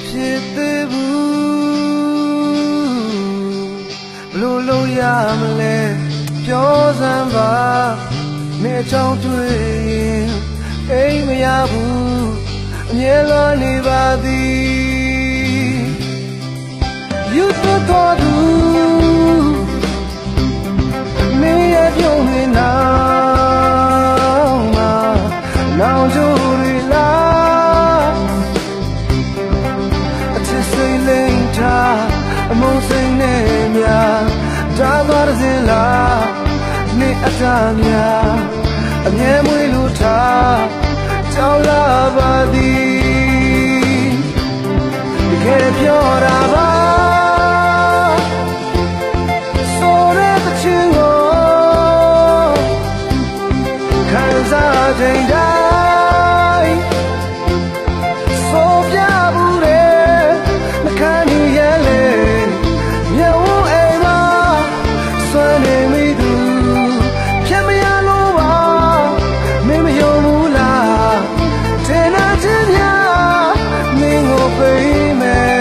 ဖြစ်သေးဘူးဘလို့လို့ရမလဲပြောစမ်းပါနေချောင်းတွေ့ရင်အိမ်မရဘူးအမြဲလွန်နေပါသည်ယူသွတော်သူမင်းရဲ့ပြုံးနေနောက်မှာနောင်ကျိုးတွေလားအချစ်စိတ်လိမ့်ထားအမုန်းစိတ်နဲ့များဒါသွားစင်လားနေအတားများအမြဲမွေးလို့ထားကြောက်လာပါသည်တကယ်ပြောတာပါဆိုတဲ့တချင်ကိုခံစားချိန်တိုင်းဆိုပြဘူးတဲ့မခံရလေမြေဝအိမ်မှာဆွမ်းနေမိသူဖြစ်မရလို့ပါမင်းမယုံဘူးလားတင်နာချင်းများမင်းကိုပေးမယ်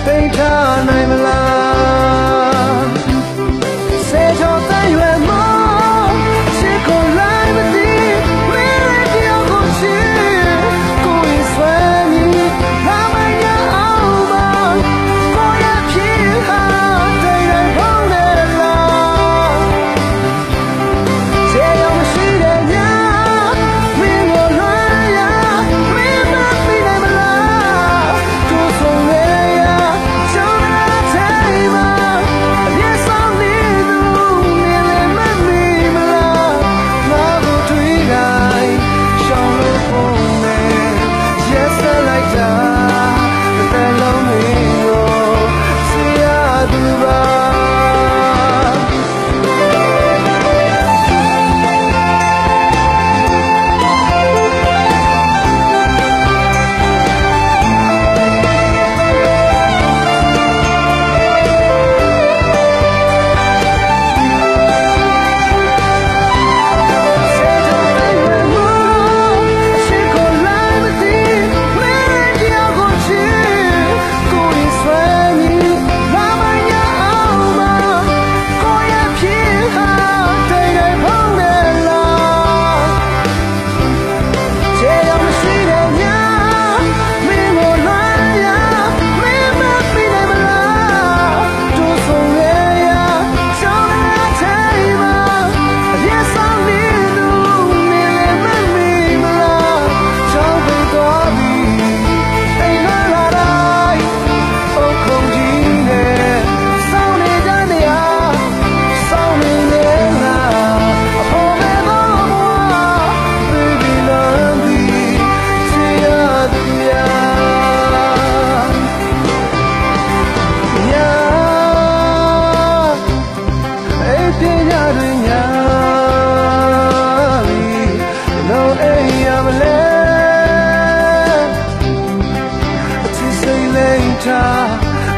သိထားနိုင်မလားစေချောတဲ့ရွယ်မှာချစ်ကိုလိုက်မသိမင်းရဲ့ပြောင်းကိုချစ်ကိုရင်ဆွဲမိလာမရအောင်ပါကိုရဖြစ်ဟာတဲ့ရပေါင်းနေလားစေရောမရှိတဲ့ညမင်းကိုလွှမ်းရမင်းမသိနိုင်မလားကိုဆုံးရရချောင်းလာတဲ့မှာအပြည့်ဆောင်နေသူမြင်လည်းမမိမလားငါကိုတွေ့တိုင်းရှောင်းလို့ပုံနဲ့ Yes I like that တဲ့လုံးမျိုးစီရသူပါ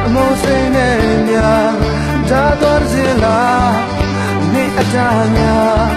အမုန်းစိတ်နဲ့များဒါသွားစင်လားနေအတားများ